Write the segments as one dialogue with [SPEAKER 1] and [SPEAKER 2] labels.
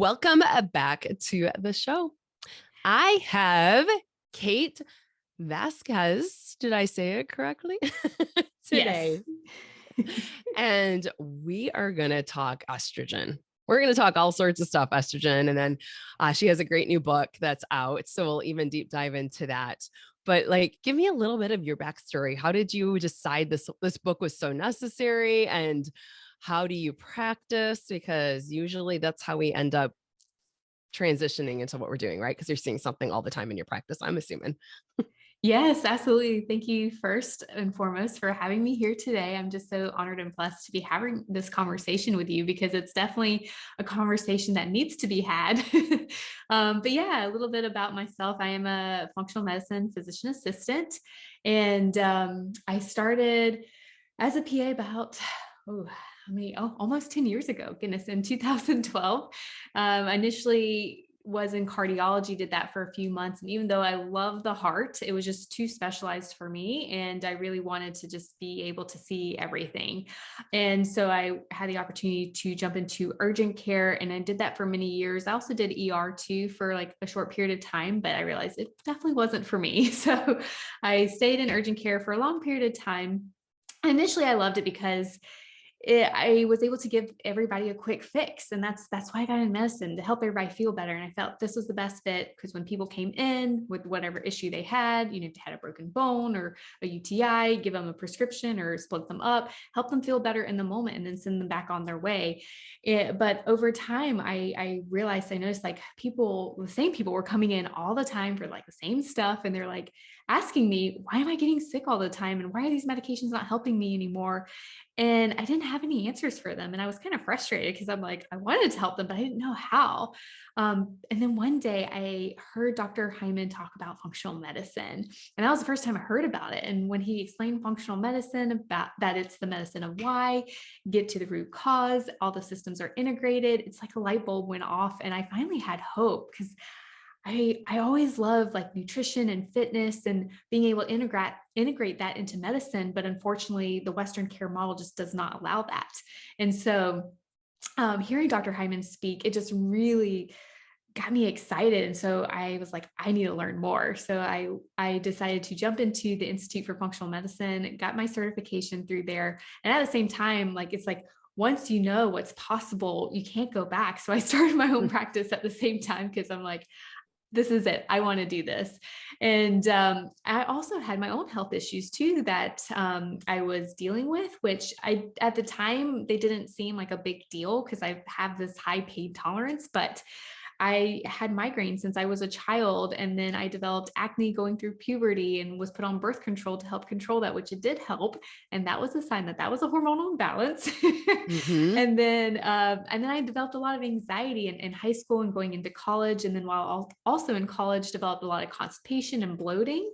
[SPEAKER 1] Welcome back to the show. I have Kate Vasquez. Did I say it correctly?
[SPEAKER 2] Yes.
[SPEAKER 1] Today. And we are going to talk estrogen. We're going to talk all sorts of stuff, estrogen. And then she has a great new book that's out. So we'll even deep dive into that. But give me a little bit of your backstory. How did you decide this book was so necessary? And how do you practice? Because usually that's how we end up transitioning into what we're doing, right? Because you're seeing something all the time in your practice, I'm assuming.
[SPEAKER 2] Yes, absolutely. Thank you first and foremost for having me here today. I'm just so honored and blessed to be having this conversation with you because it's definitely a conversation that needs to be had. But yeah, a little bit about myself. I am a functional medicine physician assistant, and I started as a PA about almost 10 years ago. Goodness, in 2012. Initially was in cardiology, did that for a few months. And even though I love the heart, it was just too specialized for me. And I really wanted to just be able to see everything. And so I had the opportunity to jump into urgent care. And I did that for many years. I also did ER too for like a short period of time, but I realized it definitely wasn't for me. So I stayed in urgent care for a long period of time. Initially, I loved it because I was able to give everybody a quick fix. And that's why I got in medicine, to help everybody feel better. And I felt this was the best fit because when people came in with whatever issue they had, if they had a broken bone or a UTI, give them a prescription or split them up, help them feel better in the moment, and then send them back on their way. But over time, I realized, I noticed like the same people were coming in all the time for like the same stuff. And they're like asking me, why am I getting sick all the time? And why are these medications not helping me anymore? And I didn't have any answers for them. And I was kind of frustrated because I'm like, I wanted to help them, but I didn't know how. And then one day I heard Dr. Hyman talk about functional medicine. And that was the first time I heard about it. And when he explained functional medicine, about that it's the medicine of why, get to the root cause, all the systems are integrated, it's like a light bulb went off. And I finally had hope because I always love like nutrition and fitness and being able to integrate that into medicine. But unfortunately, the Western care model just does not allow that. And so hearing Dr. Hyman speak, it just really got me excited. And so I was like, I need to learn more. So I decided to jump into the Institute for Functional Medicine, got my certification through there. And at the same time, it's like, once you know what's possible, you can't go back. So I started my own practice at the same time because I'm like, this is it. I want to do this. And I also had my own health issues too that I was dealing with, which at the time, they didn't seem like a big deal because I have this high pain tolerance, but I had migraines since I was a child. And then I developed acne going through puberty and was put on birth control to help control that, which it did help. And that was a sign that was a hormonal imbalance.
[SPEAKER 1] Mm-hmm.
[SPEAKER 2] And then I developed a lot of anxiety in high school and going into college. And then while also in college, developed a lot of constipation and bloating.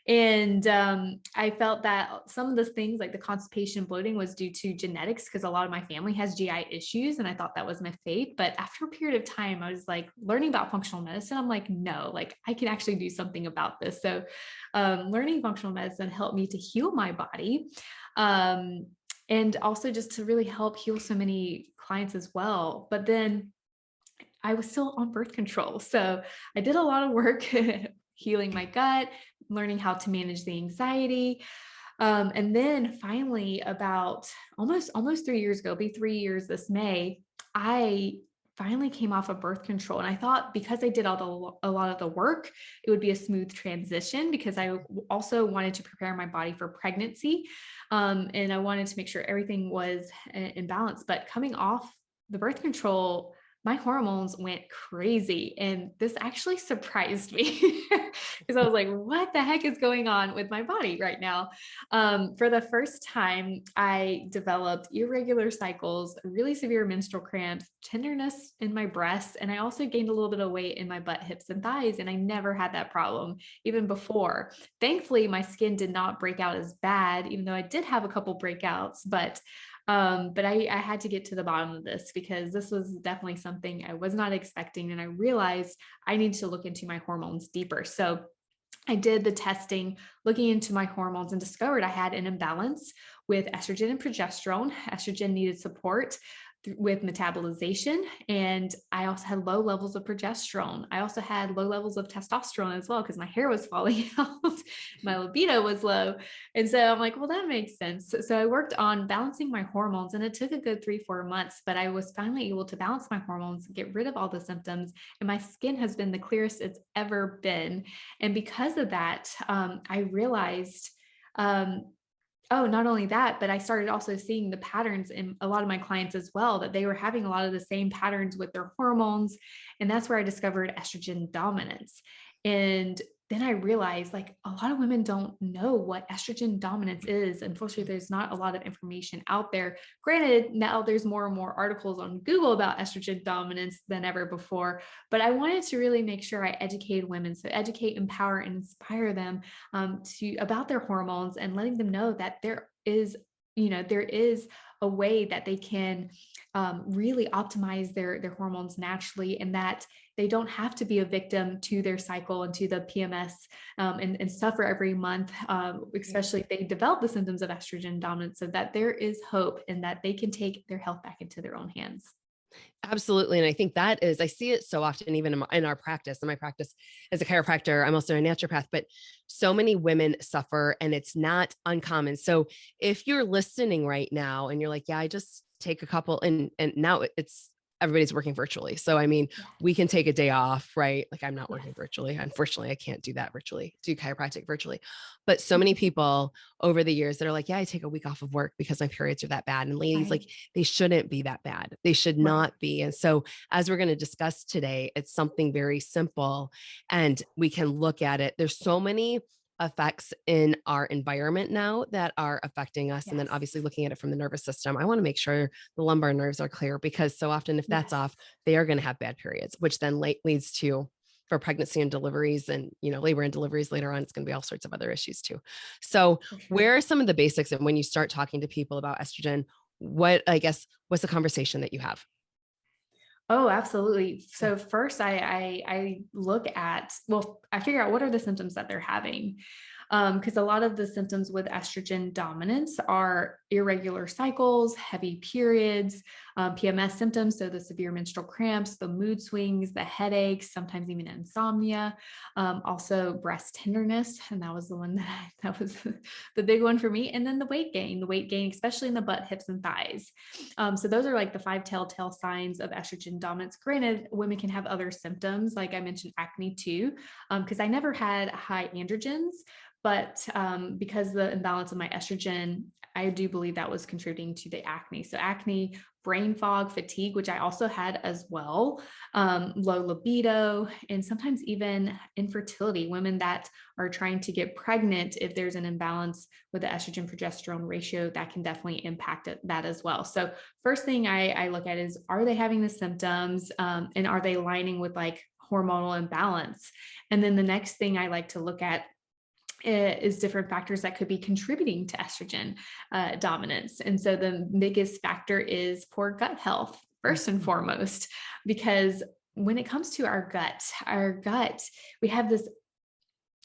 [SPEAKER 2] And I felt that some of the things like the constipation and bloating was due to genetics because a lot of my family has GI issues. And I thought that was my fate. But after a period of time, I was like learning about functional medicine. I'm like, no, like I can actually do something about this. So learning functional medicine helped me to heal my body. And also just to really help heal so many clients as well. But then I was still on birth control. So I did a lot of work healing my gut, learning how to manage the anxiety. And then finally, about almost 3 years ago, be 3 years this May, I finally came off of birth control. And I thought because I did a lot of the work, it would be a smooth transition because I also wanted to prepare my body for pregnancy. And I wanted to make sure everything was in balance. But coming off the birth control, my hormones went crazy. And this actually surprised me because I was like, what the heck is going on with my body right now? For the first time, I developed irregular cycles, really severe menstrual cramps, tenderness in my breasts, and I also gained a little bit of weight in my butt, hips, and thighs. And I never had that problem even before. Thankfully, my skin did not break out as bad, even though I did have a couple breakouts, but I had to get to the bottom of this because this was definitely something I was not expecting. And I realized I need to look into my hormones deeper. So I did the testing looking into my hormones and discovered I had an imbalance with estrogen and progesterone. Estrogen needed support. with metabolization. And I also had low levels of progesterone. I also had low levels of testosterone as well, because my hair was falling out. My libido was low. And so I'm like, well, that makes sense. So I worked on balancing my hormones, and it took a good 3-4 months, but I was finally able to balance my hormones, get rid of all the symptoms. And my skin has been the clearest it's ever been. And because of that, I realized, oh, not only that, but I started also seeing the patterns in a lot of my clients as well, that they were having a lot of the same patterns with their hormones. And that's where I discovered estrogen dominance. And then I realized, like, a lot of women don't know what estrogen dominance is. Unfortunately, there's not a lot of information out there. Granted, now there's more and more articles on Google about estrogen dominance than ever before, but I wanted to really make sure I educated women. So educate, empower, and inspire them to about their hormones, and letting them know that there is, there is a way that they can really optimize their hormones naturally, and that they don't have to be a victim to their cycle and to the PMS, and suffer every month, especially if they develop the symptoms of estrogen dominance, so that there is hope and that they can take their health back into their own hands.
[SPEAKER 1] Absolutely. And I think that is, I see it so often, even in our practice, in my practice as a chiropractor, I'm also a naturopath, but so many women suffer and it's not uncommon. So if you're listening right now and you're like, yeah, I just take a couple, and now it's, everybody's working virtually. So, I mean,
[SPEAKER 2] Yeah.
[SPEAKER 1] we can take a day off, right? Like I'm not
[SPEAKER 2] Yes.
[SPEAKER 1] working virtually. Unfortunately, I can't do that virtually, do chiropractic virtually. But so many
[SPEAKER 2] Mhm.
[SPEAKER 1] people over the years that are like, yeah, I take a week off of work because my periods are that bad. And ladies,
[SPEAKER 2] Right.
[SPEAKER 1] like, they shouldn't be that bad. They should
[SPEAKER 2] Right.
[SPEAKER 1] not be. And so, as we're going to discuss today, it's something very simple and we can look at it. There's so many effects in our environment now that are affecting us. And then
[SPEAKER 2] Yes.
[SPEAKER 1] obviously looking at it from the nervous system, I want to make sure the lumbar nerves are clear, because so often if that's
[SPEAKER 2] Yes.
[SPEAKER 1] off, they are going to have bad periods, which then leads to, for pregnancy and deliveries and, labor and deliveries later on, it's going to be all sorts of other issues too. So
[SPEAKER 2] For sure.
[SPEAKER 1] where are some of the basics? And when you start talking to people about estrogen, what, I guess, what's the conversation that you have?
[SPEAKER 2] Oh, absolutely.
[SPEAKER 1] Yeah.
[SPEAKER 2] So first I look at, well, I figure out what are the symptoms that they're having. Because a lot of the symptoms with estrogen dominance are irregular cycles, heavy periods, PMS symptoms, so the severe menstrual cramps, the mood swings, the headaches, sometimes even insomnia, also breast tenderness, and that was the one that was the big one for me, and then the weight gain, especially in the butt, hips, and thighs. So those are like the 5 telltale signs of estrogen dominance. Granted, women can have other symptoms, like I mentioned, acne too, because I never had high androgens, but because the imbalance of my estrogen, I do believe that was contributing to the acne. So acne, brain fog, fatigue, which I also had as well, low libido, and sometimes even infertility. Women that are trying to get pregnant, if there's an imbalance with the estrogen progesterone ratio, that can definitely impact that as well. So first thing I look at is, are they having the symptoms, and are they aligning with like hormonal imbalance? And then the next thing I like to look at is different factors that could be contributing to estrogen dominance. And so the biggest factor is poor gut health, first and
[SPEAKER 1] Mhm.
[SPEAKER 2] foremost, because when it comes to our gut, we have this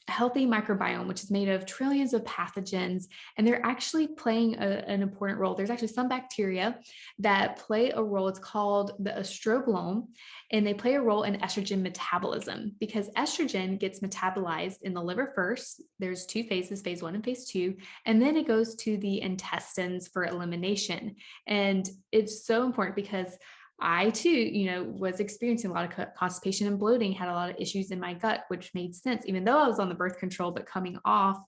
[SPEAKER 2] healthy microbiome, which is made of trillions of pathogens, and they're actually playing an important role. There's actually some bacteria that play a role. It's called the estrobolome, and they play a role in estrogen metabolism, because estrogen gets metabolized in the liver first. There's 2 phases, phase 1 and phase 2, and then it goes to the intestines for elimination. And it's so important because I too, was experiencing a lot of constipation and bloating, had a lot of issues in my gut, which made sense. Even though I was on the birth control, but coming off,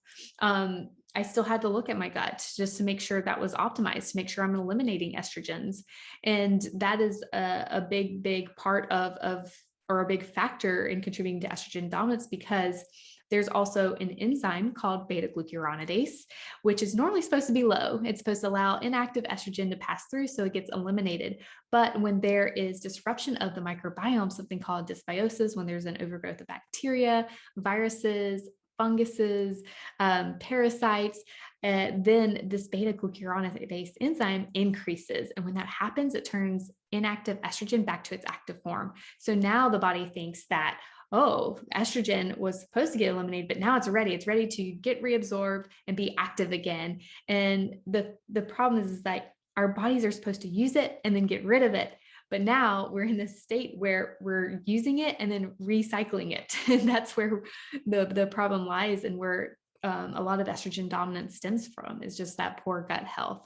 [SPEAKER 2] I still had to look at my gut just to make sure that was optimized, to make sure I'm eliminating estrogens. And that is a big, big part or a big factor in contributing to estrogen dominance, because there's also an enzyme called beta glucuronidase, which is normally supposed to be low. It's supposed to allow inactive estrogen to pass through, so it gets eliminated. But when there is disruption of the microbiome, something called dysbiosis, when there's an overgrowth of bacteria, viruses, funguses, parasites, then this beta glucuronidase enzyme increases. And when that happens, it turns inactive estrogen back to its active form. So now the body thinks that, oh, estrogen was supposed to get eliminated, but now it's ready. It's ready to get reabsorbed and be active again. And the problem is that our bodies are supposed to use it and then get rid of it. But now we're in this state where we're using it and then recycling it. And that's where the problem lies, and where a lot of estrogen dominance stems from, is just that poor gut health.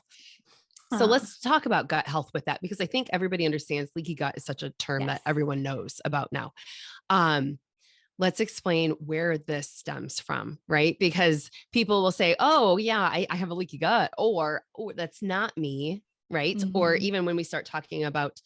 [SPEAKER 1] So
[SPEAKER 2] Um,
[SPEAKER 1] let's talk about gut health with that, because I think everybody understands leaky gut is such a term that
[SPEAKER 2] yes.
[SPEAKER 1] everyone knows about now. Um, let's explain where this stems from, right? Because people will say, oh, yeah, I have a leaky gut, or oh, that's not me, right? Or
[SPEAKER 2] Mhm.
[SPEAKER 1] even when we start talking about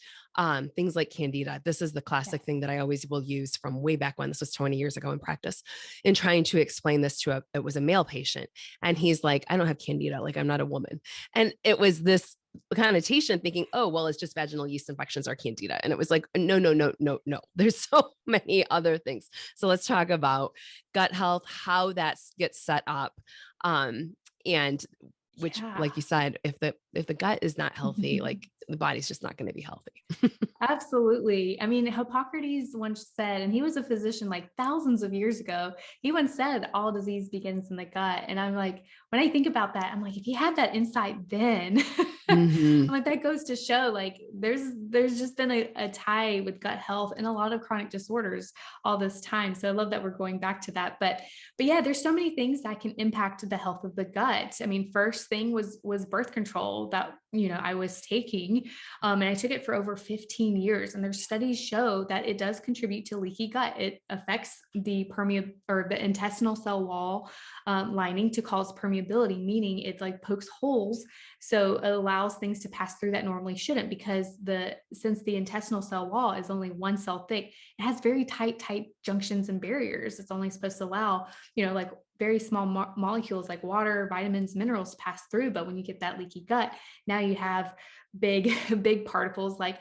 [SPEAKER 1] things like candida, this is the classic
[SPEAKER 2] Yes.
[SPEAKER 1] thing that I always will use from way back when. This was 20 years ago in practice, in trying to explain this to it was a male patient. And he's like, I don't have candida, like I'm not a woman. And it was this connotation thinking, oh, well, it's just vaginal yeast infections or candida. And it was like, no, no, no, no, no. There's so many other things. So let's talk about gut health, how that gets set up. And which,
[SPEAKER 2] Yeah.
[SPEAKER 1] like you said, if the gut is not healthy, like the body's just not going to be healthy.
[SPEAKER 2] Absolutely. I mean, Hippocrates once said, and he was a physician like thousands of years ago, he once said, all disease begins in the gut. And I'm like, when I think about that, I'm like, if he had that insight then, I'm
[SPEAKER 1] Mm-hmm.
[SPEAKER 2] like, that goes to show like there's just been a tie with gut health and a lot of chronic disorders all this time. So I love that we're going back to that. But yeah, there's so many things that can impact the health of the gut. I mean, first thing was birth control that, I was taking. And I took it for over 15 years. And their studies show that it does contribute to leaky gut. It affects the or the intestinal cell wall lining to cause permeability, meaning it like pokes holes. So it allows things to pass through that normally shouldn't, because since the intestinal cell wall is only one cell thick, it has very tight junctions and barriers. It's only supposed to allow, like very small molecules like water, vitamins, minerals pass through. But when you get that leaky gut, now you have big, big particles like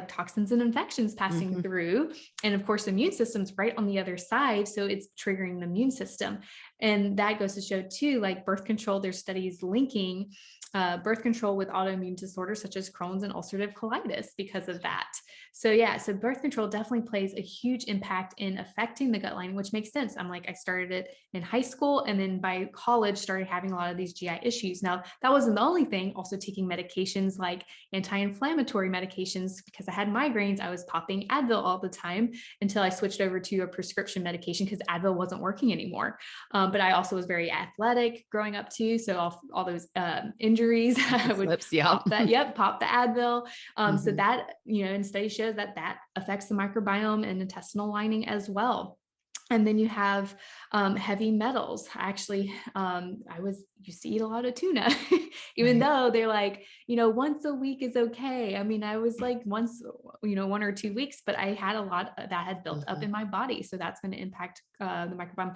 [SPEAKER 2] toxins and infections passing
[SPEAKER 1] Mm-hmm.
[SPEAKER 2] through. And of course, the immune system's right on the other side. So it's triggering the immune system. And that goes to show too, like birth control, there's studies linking birth control with autoimmune disorders such as Crohn's and ulcerative colitis because of that. So yeah, so birth control definitely plays a huge impact in affecting the gut lining, which makes sense. I'm like, I started it in high school, and then by college started having a lot of these GI issues. Now, that wasn't the only thing. Also taking medications like anti-inflammatory medications, because I had migraines. I was popping Advil all the time until I switched over to a prescription medication because Advil wasn't working anymore. But I also was very athletic growing up too. So all those injuries, I would
[SPEAKER 1] Slips. Yeah.
[SPEAKER 2] pop that. Yep. Pop the Advil. So
[SPEAKER 1] Mm-hmm.
[SPEAKER 2] that, and studies show that affects the microbiome and intestinal lining as well. And then you have heavy metals. Actually, I used to eat a lot of tuna, even
[SPEAKER 1] Right.
[SPEAKER 2] though they're like, once a week is okay. I mean, I was like once, 1 or 2 weeks, but I had a lot that had built up
[SPEAKER 1] Mm-hmm.
[SPEAKER 2] in my body. So that's going to impact the microbiome.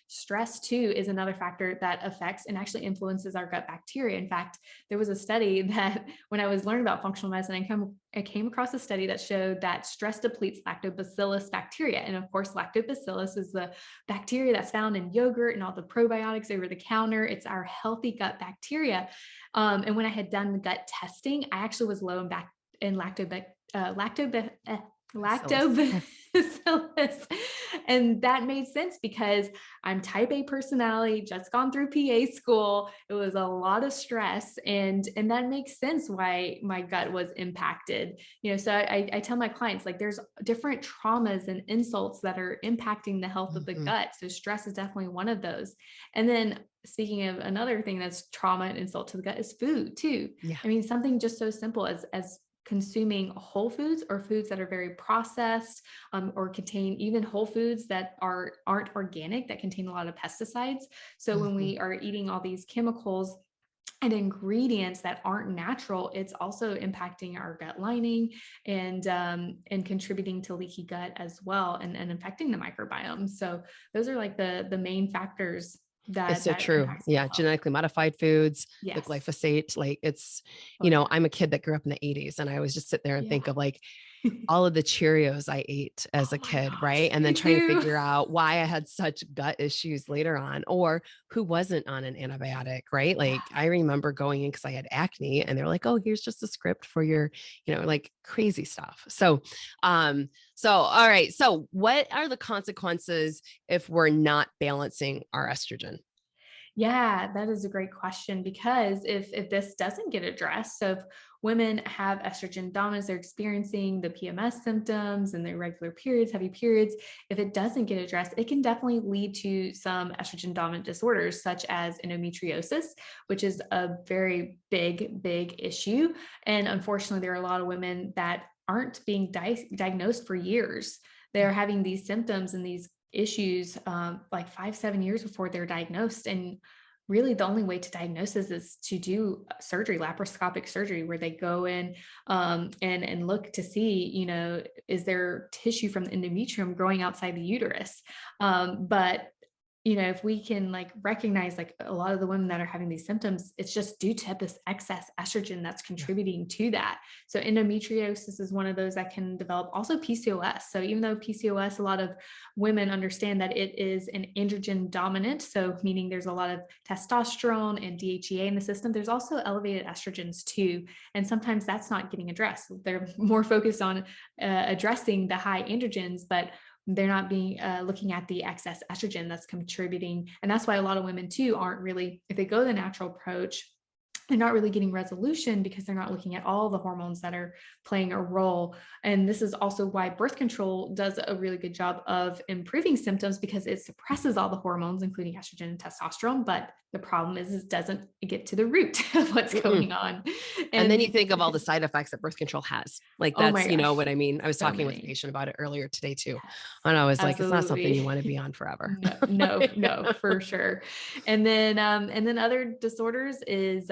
[SPEAKER 2] Stress too is another factor that affects and actually influences our gut bacteria. In fact, there was a study that when I was learning about functional medicine, I came across a study that showed that stress depletes lactobacillus bacteria. And of course, lactobacillus is the bacteria that's found in yogurt and all the probiotics over the counter. It's our healthy gut bacteria. And when I had done the gut testing, I actually was low in
[SPEAKER 1] Bacillus.
[SPEAKER 2] lactobacillus. And that made sense because I'm type A personality, just gone through PA school. It was a lot of stress. And that makes sense why my gut was impacted. So I tell my clients, like, there's different traumas and insults that are impacting the health of the
[SPEAKER 1] Mm-hmm.
[SPEAKER 2] gut. So stress is definitely one of those. And then speaking of another thing that's trauma and insult to the gut is food too.
[SPEAKER 1] Yeah.
[SPEAKER 2] I mean, something just so simple as consuming whole foods or foods that are very processed, or contain even whole foods that aren't organic, that contain a lot of pesticides. So when
[SPEAKER 1] Mm-hmm.
[SPEAKER 2] we are eating all these chemicals and ingredients that aren't natural, it's also impacting our gut lining and contributing to leaky gut as well, and affecting the microbiome. So those are like the main factors
[SPEAKER 1] It's
[SPEAKER 2] that
[SPEAKER 1] so true.
[SPEAKER 2] impacts gut
[SPEAKER 1] Yeah.
[SPEAKER 2] health.
[SPEAKER 1] Genetically modified foods, the
[SPEAKER 2] Yes.
[SPEAKER 1] glyphosate, like
[SPEAKER 2] Oh yeah.
[SPEAKER 1] I'm a kid that grew up in the 80s, and I always just sit there and
[SPEAKER 2] Yeah.
[SPEAKER 1] think of like all of the Cheerios I ate as
[SPEAKER 2] Oh
[SPEAKER 1] a
[SPEAKER 2] my
[SPEAKER 1] kid,
[SPEAKER 2] gosh.
[SPEAKER 1] right? And then
[SPEAKER 2] Me
[SPEAKER 1] trying to
[SPEAKER 2] too.
[SPEAKER 1] figure out why I had such gut issues later on, or who wasn't on an antibiotic, right?
[SPEAKER 2] Yeah.
[SPEAKER 1] Like I remember going in because I had acne, and they're like, oh, here's just a script for your, like crazy stuff. So all right. So what are the consequences if we're not balancing our estrogen?
[SPEAKER 2] Yeah, that is a great question, because if this doesn't get addressed, so if women have estrogen dominance, they're experiencing the PMS symptoms and their irregular periods, heavy periods, if it doesn't get addressed, it can definitely lead to some estrogen dominant disorders such as endometriosis, which is a very big issue. And unfortunately, there are a lot of women that aren't being diagnosed for years. They're having these symptoms and these issues like 5, 7 years before they're diagnosed. And really, the only way to diagnose this is to do surgery, laparoscopic surgery, where they go in and look to see, is there tissue from the endometrium growing outside the uterus? But if we can like recognize like a lot of the women that are having these symptoms, it's just due to this excess estrogen that's contributing to that. So endometriosis is one of those that can develop. Also PCOS. So even though PCOS, a lot of women understand that it is an androgen dominant, so meaning there's a lot of testosterone and DHEA in the system, there's also elevated estrogens too. And sometimes that's not getting addressed. They're more focused on addressing the high androgens, but they're not being looking at the excess estrogen that's contributing. And that's why a lot of women too aren't really, if they go the natural approach, they're not really getting resolution, because they're not looking at all the hormones that are playing a role. And this is also why birth control does a really good job of improving symptoms, because it suppresses all the hormones, including estrogen and testosterone. But the problem is it doesn't get to the root of what's going on.
[SPEAKER 1] And then you think of all the side effects that birth control has. Like
[SPEAKER 2] oh my
[SPEAKER 1] that's,
[SPEAKER 2] gosh,
[SPEAKER 1] what I mean? I was
[SPEAKER 2] so
[SPEAKER 1] talking with a
[SPEAKER 2] many.
[SPEAKER 1] patient about it earlier today too.
[SPEAKER 2] Yes,
[SPEAKER 1] And I was like, it's not something you
[SPEAKER 2] absolutely.
[SPEAKER 1] want to be on forever.
[SPEAKER 2] No, no, for sure. And then other disorders is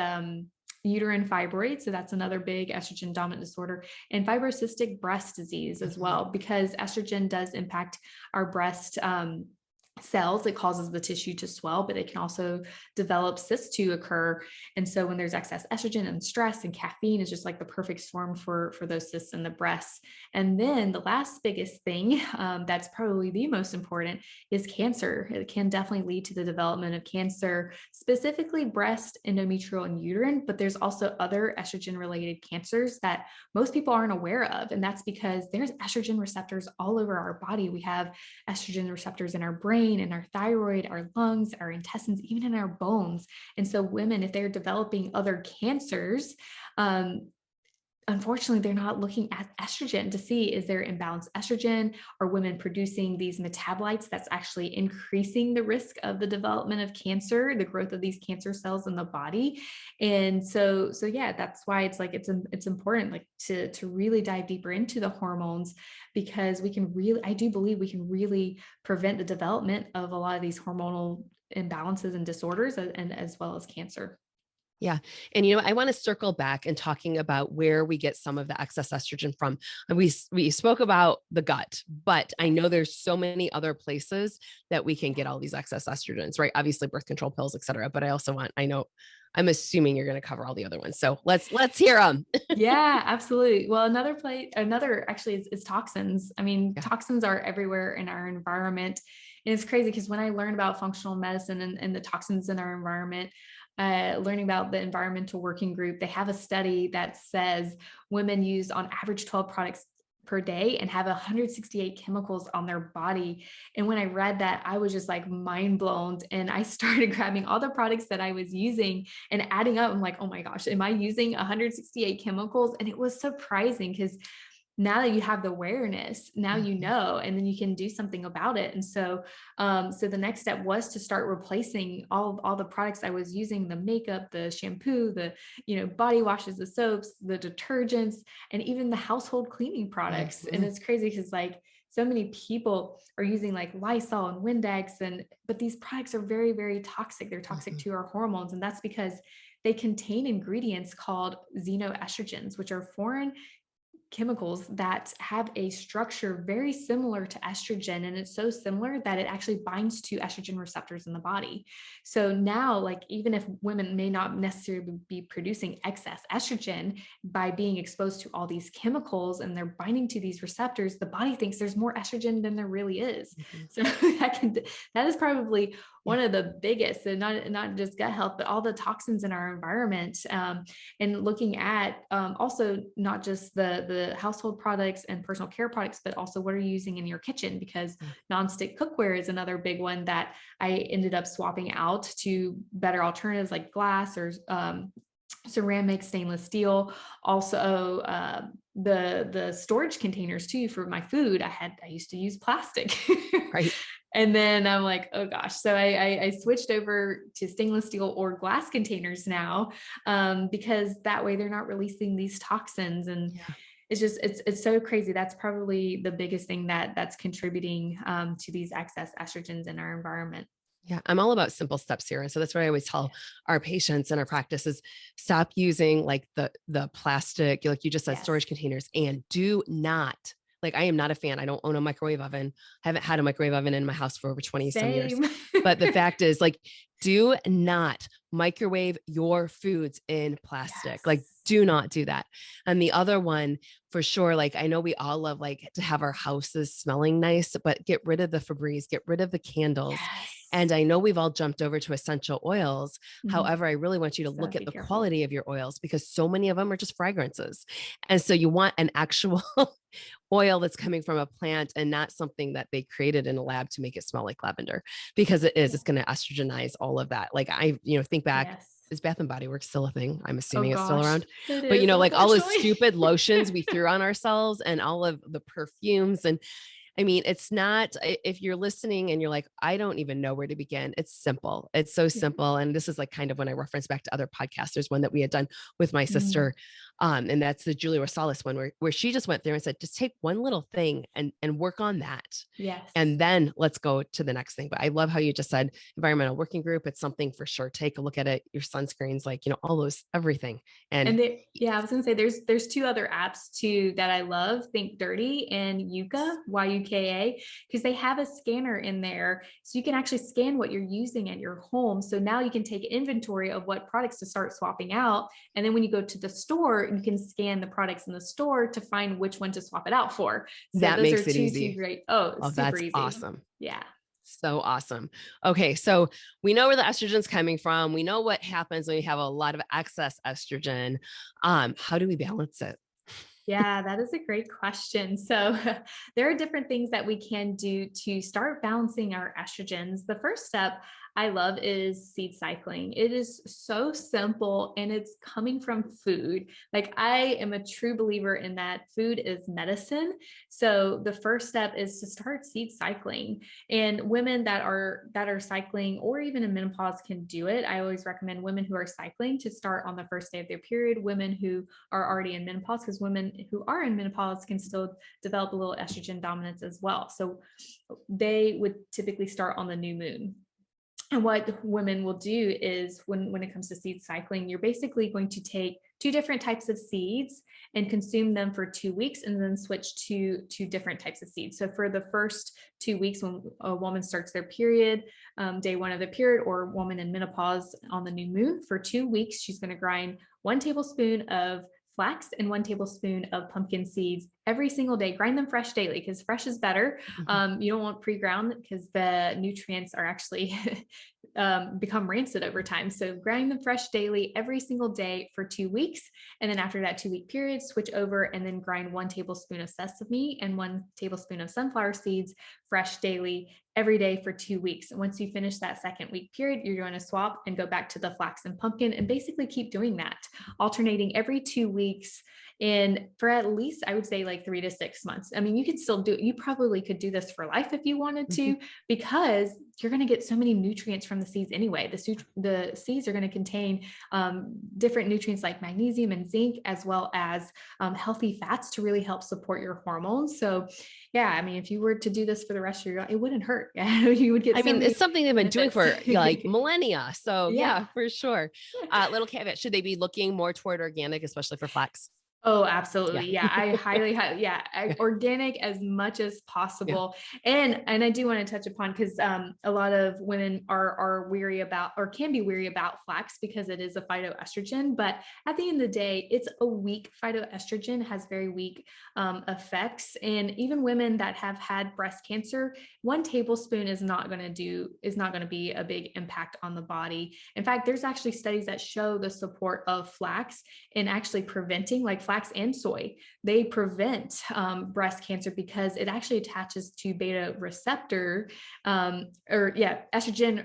[SPEAKER 2] uterine fibroids. So that's another big estrogen dominant disorder, and fibrocystic breast disease as well, because estrogen does impact our breast cells. It causes the tissue to swell, but it can also develop cysts to occur. And so when there's excess estrogen and stress, and caffeine is just like the perfect storm for those cysts in the breasts. And then the last biggest thing that's probably the most important is cancer. It can definitely lead to the development of cancer, specifically breast, endometrial, and uterine, but there's also other estrogen related cancers that most people aren't aware of. And that's because there's estrogen receptors all over our body. We have estrogen receptors in our brain, in our thyroid, our lungs, our intestines, even in our bones. And so women, if they're developing other cancers, unfortunately, they're not looking at estrogen to see, is there imbalanced estrogen? Are women producing these metabolites that's actually increasing the risk of the development of cancer, the growth of these cancer cells in the body? And so yeah, that's why it's like, it's important like to really dive deeper into the hormones, because I do believe we can really prevent the development of a lot of these hormonal imbalances and disorders, and as well as cancer.
[SPEAKER 1] Yeah. And, I want to circle back and talking about where we get some of the excess estrogen from. And we spoke about the gut, but I know there's so many other places that we can get all these excess estrogens, right? Obviously birth control pills, et cetera. But I'm assuming you're going to cover all the other ones. So let's hear them.
[SPEAKER 2] Yeah, absolutely. Well, another actually is toxins. I mean,
[SPEAKER 1] Yeah.
[SPEAKER 2] toxins are everywhere in our environment. And it's crazy because when I learned about functional medicine and the toxins in our environment, learning about the environmental working group, they have a study that says women use on average 12 products per day and have 168 chemicals on their body. And when I read that, I was just like mind blown. And I started grabbing all the products that I was using and adding up. I'm like, oh my gosh, am I using 168 chemicals? And it was surprising, because now that you have the awareness, now you know, and then you can do something about it. And so the next step was to start replacing all the products I was using, the makeup, the shampoo, the body washes, the soaps, the detergents, and even the household cleaning products. And it's crazy because like so many people are using like Lysol and Windex, but these products are very, very toxic. They're toxic to our hormones, and that's because they contain ingredients called xenoestrogens, which are foreign chemicals that have a structure very similar to estrogen. And it's so similar that it actually binds to estrogen receptors in the body. So now, like, even if women may not necessarily be producing excess estrogen by being exposed to all these chemicals and they're binding to these receptors, the body thinks there's more estrogen than there really is. So that is probably
[SPEAKER 1] Yeah.
[SPEAKER 2] one of the biggest, and not just gut health, but all the toxins in our environment. And looking at also not just the household products and personal care products, but also what are you using in your kitchen? Because
[SPEAKER 1] Yeah.
[SPEAKER 2] nonstick cookware is another big one that I ended up swapping out to better alternatives like glass or ceramic, stainless steel. Also, the storage containers too for my food. I used to use plastic.
[SPEAKER 1] Right.
[SPEAKER 2] And then I'm like, oh gosh. So I switched over to stainless steel or glass containers now, because that way they're not releasing these toxins. And
[SPEAKER 1] Yeah.
[SPEAKER 2] it's so crazy. That's probably the biggest thing that's contributing to these excess estrogens in our environment.
[SPEAKER 1] Yeah, I'm all about simple steps here. And so that's what I always tell our patients in our practice is stop using like the plastic, like you just said,
[SPEAKER 2] Yes.
[SPEAKER 1] storage containers, and do not, like, I am not a fan. I don't own a microwave oven. I haven't had a microwave oven in my house for over 20 some years.
[SPEAKER 2] Same.
[SPEAKER 1] But the fact is, like, do not microwave your foods in plastic. Like,
[SPEAKER 2] Yes.
[SPEAKER 1] do not do that. And the other one for sure, like, I know we all love like to have our houses smelling nice, but get rid of the Febreze, get rid of the candles.
[SPEAKER 2] Yes.
[SPEAKER 1] And I know we've all jumped over to essential oils.
[SPEAKER 2] Mhm.
[SPEAKER 1] However, I really want you to
[SPEAKER 2] So
[SPEAKER 1] look at
[SPEAKER 2] be
[SPEAKER 1] the
[SPEAKER 2] careful.
[SPEAKER 1] quality of your oils because so many of them are just fragrances. And so you want an actual oil that's coming from a plant and not something that they created in a lab to make it smell like lavender, because
[SPEAKER 2] Yeah.
[SPEAKER 1] it's going to estrogenize all of that. Like think back,
[SPEAKER 2] Yes.
[SPEAKER 1] is Bath and Body Works still a thing? I'm
[SPEAKER 2] Oh
[SPEAKER 1] assuming it's still
[SPEAKER 2] gosh,
[SPEAKER 1] around.
[SPEAKER 2] it
[SPEAKER 1] But
[SPEAKER 2] is
[SPEAKER 1] like all those
[SPEAKER 2] unfortunately.
[SPEAKER 1] stupid lotions we threw on ourselves and all of the perfumes and I mean, it's not, if you're listening and you're like, I don't even know where to begin. It's simple. It's so
[SPEAKER 2] Yeah.
[SPEAKER 1] simple. And this is like kind of when I reference back to other podcasts. There's one that we had done with my
[SPEAKER 2] Mm.
[SPEAKER 1] sister. And that's the Julia Rosales one where she just went through and said, just take one little thing and work on that.
[SPEAKER 2] Yes.
[SPEAKER 1] And then let's go to the next thing. But I love how you just said environmental working group. It's something for sure. Take a look at it. Your sunscreens, like, all those, everything. And
[SPEAKER 2] And yeah, I was gonna say there's two other apps too that I love, Think Dirty and Yuka, Yuka, because they have a scanner in there. So you can actually scan what you're using at your home. So now you can take inventory of what products to start swapping out. And then when you go to the store, you can scan the products in the store to find which one to swap it out for. So
[SPEAKER 1] that
[SPEAKER 2] those are
[SPEAKER 1] makes it
[SPEAKER 2] two
[SPEAKER 1] easy.
[SPEAKER 2] great. Oh,
[SPEAKER 1] Oh,
[SPEAKER 2] super
[SPEAKER 1] that's
[SPEAKER 2] easy.
[SPEAKER 1] awesome.
[SPEAKER 2] Yeah.
[SPEAKER 1] So awesome. Okay. So we know where the estrogen's coming from. We know what happens when you have a lot of excess estrogen. How do we balance it?
[SPEAKER 2] Yeah, that is a great question. So, there are different things that we can do to start balancing our estrogens. The first step I love is seed cycling. It is so simple and it's coming from food. Like, I am a true believer in that food is medicine. So, the first step is to start seed cycling. And women that are cycling or even in menopause can do it. I always recommend women who are cycling to start on the first day of their period, women who are already in menopause, because women who are in menopause can still develop a little estrogen dominance as well. So they would typically start on the new moon. And what women will do is when it comes to seed cycling, you're basically going to take two different types of seeds and consume them for 2 weeks and then switch to two different types of seeds. So for the first 2 weeks, when a woman starts their period, day one of the period, or woman in menopause on the new moon, for 2 weeks, she's going to grind 1 tablespoon of flax and 1 tablespoon of pumpkin seeds every single day. Grind them fresh daily because fresh is better.
[SPEAKER 1] Mhm.
[SPEAKER 2] You don't want pre-ground because the nutrients are actually become rancid over time. So grind them fresh daily every single day for 2 weeks. And then after that 2 week period, switch over and then grind 1 tablespoon of sesame and 1 tablespoon of sunflower seeds fresh daily every day for 2 weeks. And once you finish that second week period, you're going to swap and go back to the flax and pumpkin and basically keep doing that, alternating every 2 weeks. And for at least, I would say like 3 to 6 months. I mean, you could still do it. You probably could do this for life if you wanted to, because you're going to get so many nutrients from the seeds anyway. The seeds are going to contain different nutrients like magnesium and zinc, as well as healthy fats to really help support your hormones. So yeah, I mean, if you were to do this for the rest of your life, it wouldn't hurt. You would get
[SPEAKER 1] I
[SPEAKER 2] so
[SPEAKER 1] mean, it's
[SPEAKER 2] many
[SPEAKER 1] something they've been doing
[SPEAKER 2] benefits.
[SPEAKER 1] for like millennia. So
[SPEAKER 2] Yeah.
[SPEAKER 1] yeah, for sure. Little caveat, should they be looking more toward organic, especially for flax?
[SPEAKER 2] Oh,
[SPEAKER 1] Yeah.
[SPEAKER 2] absolutely. Yeah. I yeah,
[SPEAKER 1] Yeah.
[SPEAKER 2] organic as much as
[SPEAKER 1] Yeah.
[SPEAKER 2] possible. And I do want to touch upon, because a lot of women are weary about, or can be weary about, flax because it is a phytoestrogen. But at the end of the day, it's a weak phytoestrogen, has very weak effects. And even women that have had breast cancer, 1 tablespoon is not going to be a big impact on the body. In fact, there's actually studies that show the support of flax in actually preventing, like flax and soy, they prevent breast cancer because it actually attaches to beta receptor, or yeah, estrogen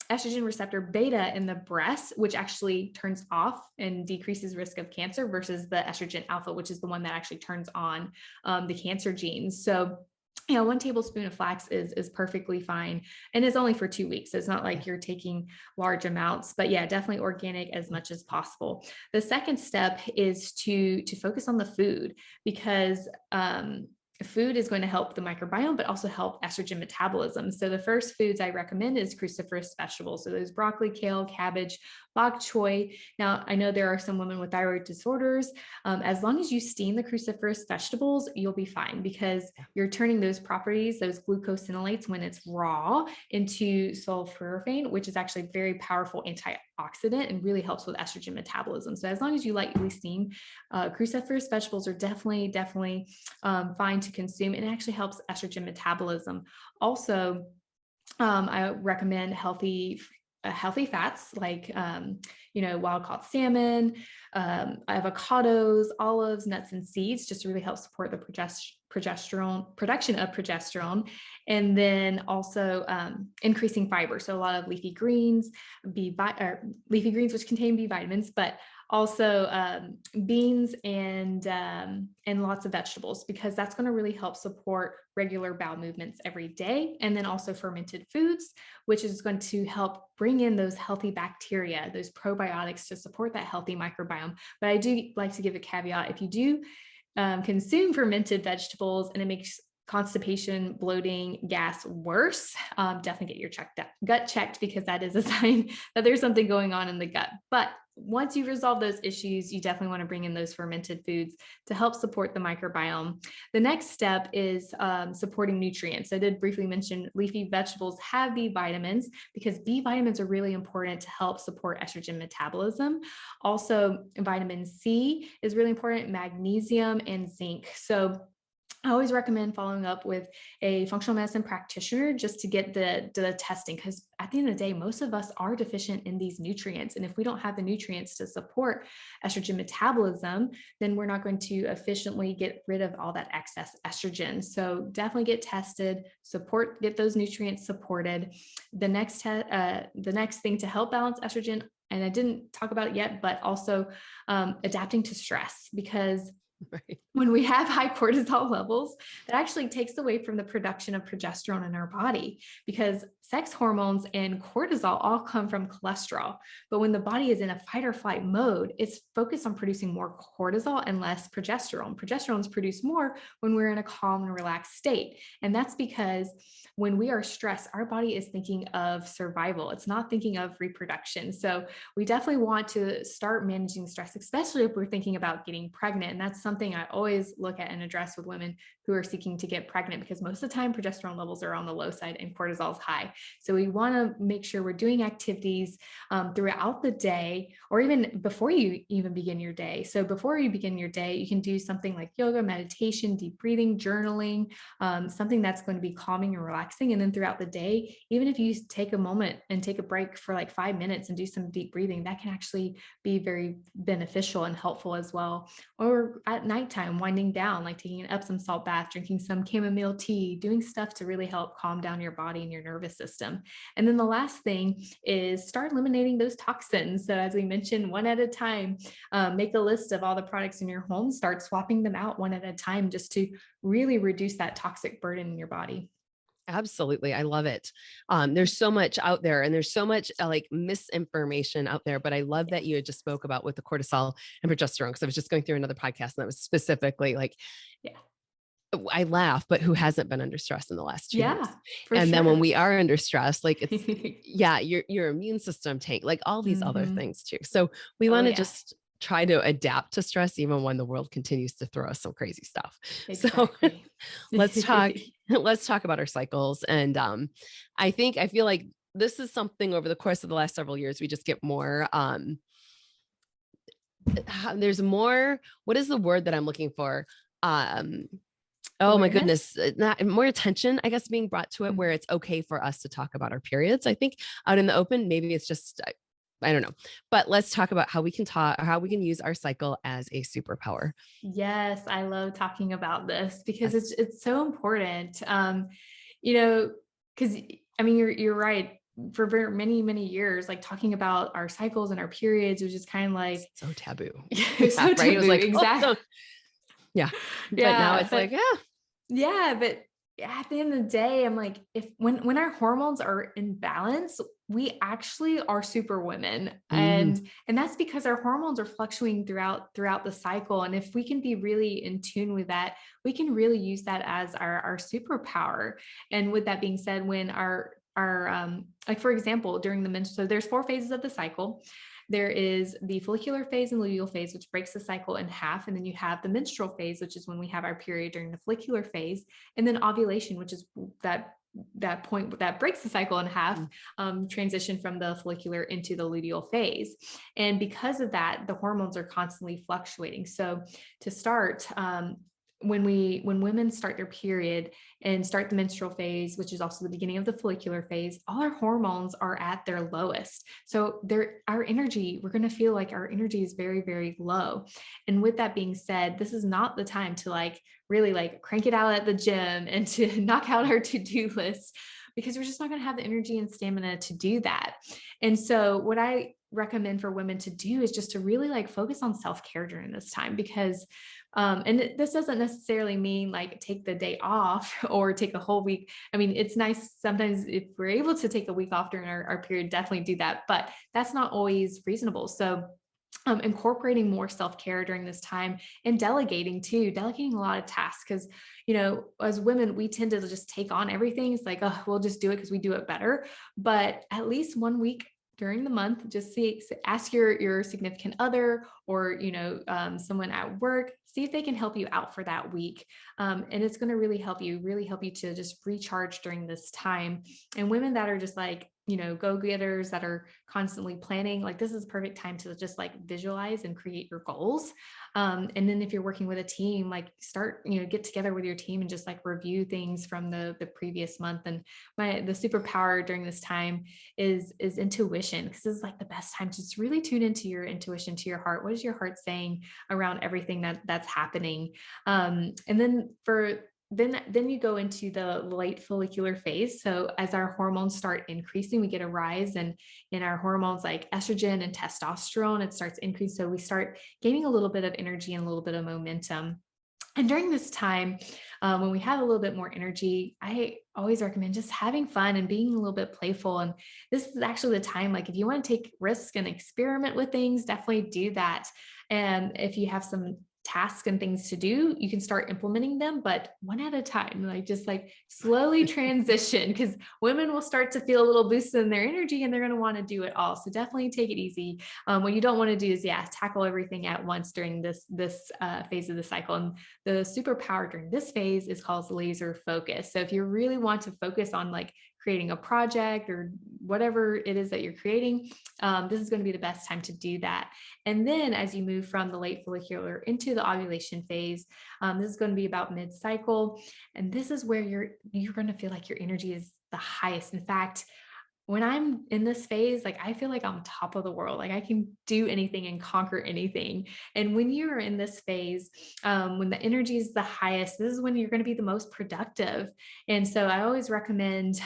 [SPEAKER 2] receptor beta in the breast, which actually turns off and decreases risk of cancer, versus the estrogen alpha, which is the one that actually turns on the cancer genes. So 1 tablespoon of flax is perfectly fine, and it's only for 2 weeks. So it's not
[SPEAKER 1] Yeah.
[SPEAKER 2] like you're taking large amounts, but yeah, definitely organic as much as possible. The second step is to focus on the food, because food is going to help the microbiome, but also help estrogen metabolism. So the first foods I recommend is cruciferous vegetables. So those broccoli, kale, cabbage, bok choy. Now, I know there are some women with thyroid disorders. As long as you steam the cruciferous vegetables, you'll be fine, because
[SPEAKER 1] Yeah.
[SPEAKER 2] you're turning those properties, those glucosinolates when it's raw, into sulforaphane, which is actually a very powerful antioxidant and really helps with estrogen metabolism. So as long as you lightly steam, cruciferous vegetables are definitely fine to consume, and it actually helps estrogen metabolism. Also, I recommend healthy fats, like wild caught salmon, avocados, olives, nuts, and seeds, just to really help support the progesterone production of progesterone. And then also increasing fiber, so a lot of leafy greens, which contain B vitamins, but also beans and lots of vegetables, because that's going to really help support regular bowel movements every day. And then also fermented foods, which is going to help bring in those healthy bacteria, those probiotics, to support that healthy microbiome. But I do like to give a caveat: if you do consume fermented vegetables and it makes constipation, bloating, gas worse, definitely get your gut checked, because that is a sign that there's something going on in the gut. But once you resolve those issues, you definitely want to bring in those fermented foods to help support the microbiome. The next step is supporting nutrients. I did briefly mention leafy vegetables have B vitamins, because B vitamins are really important to help support estrogen metabolism. Also, vitamin C is really important, magnesium, and zinc. So I always recommend following up with a functional medicine practitioner just to get the testing, because at the end of the day, most of us are deficient in these nutrients. And if we don't have the nutrients to support estrogen metabolism, then we're not going to efficiently get rid of all that excess estrogen. So definitely get tested, get those nutrients supported. The next thing to help balance estrogen, and I didn't talk about it yet, but also adapting to stress, because
[SPEAKER 1] Right.
[SPEAKER 2] when we have high cortisol levels, that actually takes away from the production of progesterone in our body, because sex hormones and cortisol all come from cholesterol. But when the body is in a fight or flight mode, it's focused on producing more cortisol and less progesterone. Progesterone is produced more when we're in a calm and relaxed state. And that's because when we are stressed, our body is thinking of survival. It's not thinking of reproduction. So we definitely want to start managing stress, especially if we're thinking about getting pregnant. And that's something I always look at and address with women who are seeking to get pregnant, because most of the time progesterone levels are on the low side and cortisol is high. So we want to make sure we're doing activities throughout the day, or even before you even begin your day. So before you begin your day, you can do something like yoga, meditation, deep breathing, journaling, something that's going to be calming and relaxing. And then throughout the day, even if you take a moment and take a break for like 5 minutes and do some deep breathing, that can actually be very beneficial and helpful as well. Or at nighttime, winding down, like taking an Epsom salt bath, drinking some chamomile tea, doing stuff to really help calm down your body and your nervous system. And then the last thing is start eliminating those toxins. So as we mentioned, one at a time, make a list of all the products in your home, start swapping them out one at a time, just to really reduce that toxic burden in your body.
[SPEAKER 1] Absolutely. I love it. There's so much out there, and there's so much like misinformation out there, but I love that you had just spoke about with the cortisol and progesterone, because I was just going through another podcast and that was specifically like,
[SPEAKER 2] Yeah.
[SPEAKER 1] I laugh, but who hasn't been under stress in the last 2 years?
[SPEAKER 2] Yeah, for
[SPEAKER 1] And then when
[SPEAKER 2] sure.
[SPEAKER 1] we are under stress, like yeah, your immune system tank, like all these other
[SPEAKER 2] Mhm.
[SPEAKER 1] things too. So we
[SPEAKER 2] Oh,
[SPEAKER 1] want to just
[SPEAKER 2] yes.
[SPEAKER 1] try to adapt to stress even when the world continues to throw us some crazy stuff. So
[SPEAKER 2] Exactly.
[SPEAKER 1] let's talk let's talk about our cycles. And I feel like this is something over the course of the last several years we just get more there's more, what is the word that I'm looking for? Um oh my
[SPEAKER 2] Awareness.
[SPEAKER 1] goodness, not more attention, I guess, being brought to it, where
[SPEAKER 2] Mhm.
[SPEAKER 1] it's okay for us to talk about our periods. I think out in the open, maybe it's just I don't know. But let's talk about how we can talk, how we can use our cycle as a superpower.
[SPEAKER 2] Yes, I love talking about this because
[SPEAKER 1] Yes.
[SPEAKER 2] it's so important. You know, because I mean, you're right. For many years, like talking about our cycles and our periods was just kind of like
[SPEAKER 1] So taboo.
[SPEAKER 2] it's
[SPEAKER 1] Yeah,
[SPEAKER 2] so
[SPEAKER 1] right. It was
[SPEAKER 2] taboo.
[SPEAKER 1] like, oh,
[SPEAKER 2] Exactly.
[SPEAKER 1] don't. Yeah. But now
[SPEAKER 2] Yeah,
[SPEAKER 1] it's like, yeah.
[SPEAKER 2] but at the end of the day, I'm like, if when our hormones are in balance, we actually are super women.
[SPEAKER 1] Mhm.
[SPEAKER 2] And that's because our hormones are fluctuating throughout the cycle. And if we can be really in tune with that, we can really use that as our superpower. And with that being said, when our like for example, during the menstrual, so there's 4 phases of the cycle. There is the follicular phase and luteal phase, which breaks the cycle in half. And then you have the menstrual phase, which is when we have our period during the follicular phase. And then ovulation, which is that point that breaks the cycle in half,
[SPEAKER 1] Mm.
[SPEAKER 2] transition from the follicular into the luteal phase. And because of that, the hormones are constantly fluctuating. So to start, when women start their period and start the menstrual phase, which is also the beginning of the follicular phase, all our hormones are at their lowest. So our energy, we're going to feel like our energy is very, very low. And with that being said, this is not the time to like really like crank it out at the gym and to knock out our to-do list, because we're just not going to have the energy and stamina to do that. And so what I recommend for women to do is just to really like focus on self-care during this time, because and this doesn't necessarily mean like take the day off or take a whole week. I mean, it's nice sometimes if we're able to take a week off during our period, definitely do that, but that's not always reasonable. So incorporating more self-care during this time, and delegating a lot of tasks. Because, as women, we tend to just take on everything. It's like, oh, we'll just do it because we do it better. But at least one week during the month, just ask your significant other, or, someone at work, see if they can help you out for that week. And it's going to really help you to just recharge during this time. And women that are just like, go-getters that are constantly planning, like this is a perfect time to just like visualize and create your goals. And then if you're working with a team, like start, get together with your team and just like review things from the previous month. And the superpower during this time is intuition, because this is like the best time to just really tune into your intuition, to your heart. What is your heart saying around everything that's happening? And then you go into the late follicular phase. So as our hormones start increasing, we get a rise in our hormones like estrogen and testosterone. It starts increasing. So we start gaining a little bit of energy and a little bit of momentum. And during this time, when we have a little bit more energy, I always recommend just having fun and being a little bit playful. And this is actually the time, like if you want to take risks and experiment with things, definitely do that. And if you have some tasks and things to do, you can start implementing them, but one at a time, like just like slowly transition, because women will start to feel a little boost in their energy and they're going to want to do it all. So definitely take it easy. What you don't want to do is, tackle everything at once during this phase of the cycle. And the superpower during this phase is called laser focus. So if you really want to focus on like creating a project or whatever it is that you're creating, this is going to be the best time to do that. And then as you move from the late follicular into the ovulation phase, this is going to be about mid-cycle. And this is where you're going to feel like your energy is the highest. In fact, when I'm in this phase, like I feel like I'm top of the world. Like I can do anything and conquer anything. And when you're in this phase, when the energy is the highest, this is when you're going to be the most productive. And so I always recommend,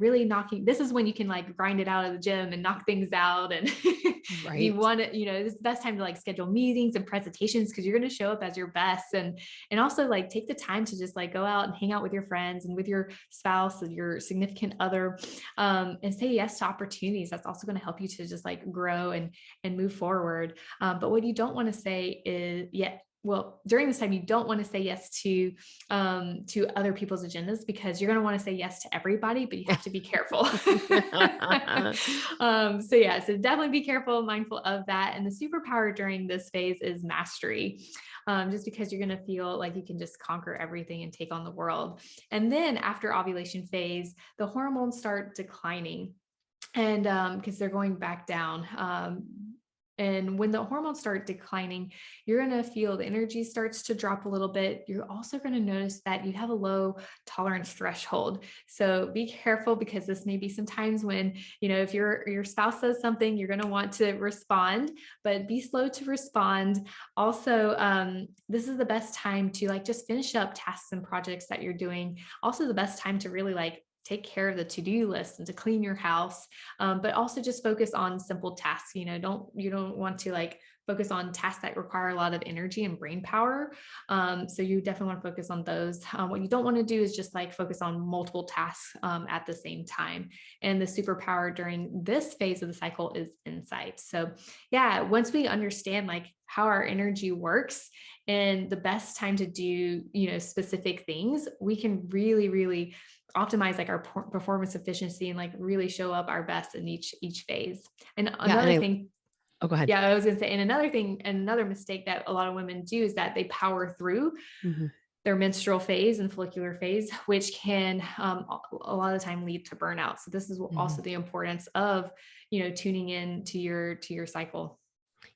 [SPEAKER 2] really this is when you can like grind it out of the gym and knock things out. And if you
[SPEAKER 1] Right.
[SPEAKER 2] want to, this is the best time to like schedule meetings and presentations, because you're going to show up as your best. And also like take the time to just like go out and hang out with your friends and with your spouse and your significant other. And say yes to opportunities. That's also going to help you to just like grow and move forward. But what you don't want to say is well, during this time, you don't want to say yes to other people's agendas, because you're going to want to say yes to everybody, but you have to be careful. So yeah, so definitely be careful, mindful of that. And the superpower during this phase is mastery, just because you're going to feel like you can just conquer everything and take on the world. And then after ovulation phase, the hormones start declining, and because they're going back down. And when the hormones start declining, you're going to feel the energy starts to drop a little bit. You're also going to notice that you have a low tolerance threshold. So be careful, because this may be some times when, if your spouse says something, you're going to want to respond, but be slow to respond. Also, this is the best time to like just finish up tasks and projects that you're doing. Also, the best time to really like take care of the to-do list and to clean your house, but also just focus on simple tasks. You don't want to like focus on tasks that require a lot of energy and brain power. So you definitely want to focus on those. What you don't want to do is just like focus on multiple tasks at the same time. And the superpower during this phase of the cycle is insight. So yeah, once we understand like how our energy works and the best time to do, specific things, we can really, really optimize like our performance efficiency and like really show up our best in each phase. And
[SPEAKER 1] Yeah.
[SPEAKER 2] another thing,
[SPEAKER 1] Oh, go ahead.
[SPEAKER 2] yeah, I was going to say, and another thing, another mistake that a lot of women do is that they power through
[SPEAKER 1] Mhm.
[SPEAKER 2] their menstrual phase and follicular phase, which can a lot of the time lead to burnout. So this is also the importance of, tuning in to your cycle.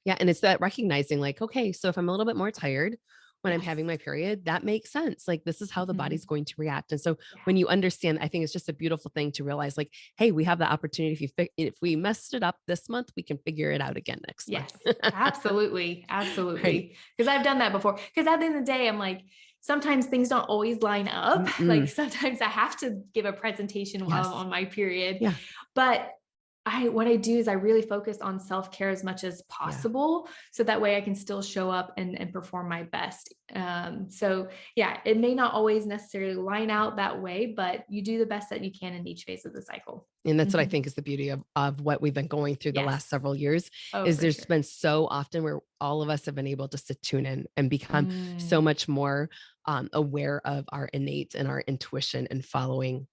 [SPEAKER 1] Yeah. And it's that recognizing like, okay, so if I'm a little bit more tired when I'm having
[SPEAKER 2] Yes.
[SPEAKER 1] my period, that makes sense. Like this is how the body's
[SPEAKER 2] Mhm.
[SPEAKER 1] going to react. And so
[SPEAKER 2] Yeah.
[SPEAKER 1] when you understand, I think it's just a beautiful thing to realize like, hey, we have the opportunity. If we messed it up this month, we can figure it out again next month.
[SPEAKER 2] Yes, absolutely.
[SPEAKER 1] Right.
[SPEAKER 2] Absolutely. Because I've done that before. Because at the end of the day, I'm like, sometimes things don't always line up. Like
[SPEAKER 1] Mm-mm.
[SPEAKER 2] sometimes I have to give a presentation while I'm
[SPEAKER 1] Yes.
[SPEAKER 2] on my period.
[SPEAKER 1] Yeah.
[SPEAKER 2] But what I do is I really focus on self-care as much as
[SPEAKER 1] Yeah.
[SPEAKER 2] possible. So that way I can still show up and perform my best. So yeah, it may not always necessarily line out that way, but you do the best that you can in each phase of the cycle.
[SPEAKER 1] And that's what I
[SPEAKER 2] Mhm.
[SPEAKER 1] think is the beauty of what we've been going through the
[SPEAKER 2] Yes.
[SPEAKER 1] last several years
[SPEAKER 2] Oh,
[SPEAKER 1] is
[SPEAKER 2] for
[SPEAKER 1] there's
[SPEAKER 2] sure.
[SPEAKER 1] been so often where all of us have been able just to tune in and become so
[SPEAKER 2] Mm,
[SPEAKER 1] much more aware of our innate and our intuition and following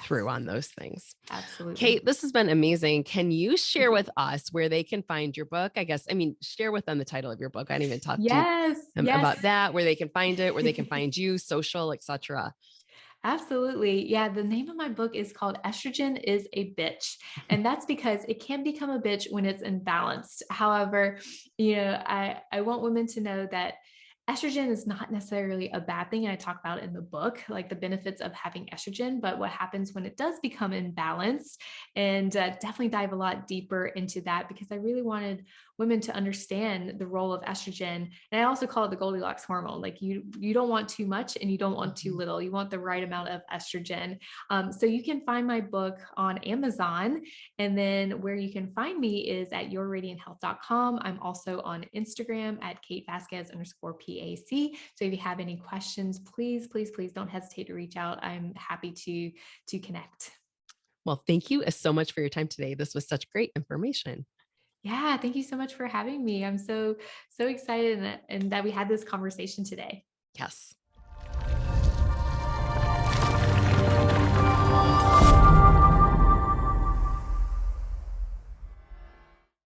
[SPEAKER 1] through
[SPEAKER 2] yes,
[SPEAKER 1] on those things.
[SPEAKER 2] absolutely.
[SPEAKER 1] Kate, this has been amazing. Can you share with us where they can find your book? I mean, share with them the title of your book. I didn't even talk to you
[SPEAKER 2] Yes, yes.
[SPEAKER 1] about that, where they can find it, where they can find you, social, etc.
[SPEAKER 2] Absolutely. Yeah, the name of my book is called Estrogen is a Bitch. And that's because it can become a bitch when it's imbalanced. However, I want women to know that estrogen is not necessarily a bad thing. And I talk about it in the book, like the benefits of having estrogen, but what happens when it does become imbalanced, and definitely dive a lot deeper into that, because I really wanted women to understand the role of estrogen. And I also call it the Goldilocks hormone. Like you don't want too much and you don't want too little. You want the right amount of estrogen. So you can find my book on Amazon. And then where you can find me is at yourradianthealth.com. I'm also on Instagram at Kate Vazquez _PAC. So if you have any questions, please, please, please don't hesitate to reach out. I'm happy to connect.
[SPEAKER 1] Well, thank you so much for your time today. This was such great information.
[SPEAKER 2] Yeah, thank you so much for having me. I'm so excited and that we had this conversation today.
[SPEAKER 1] Yes.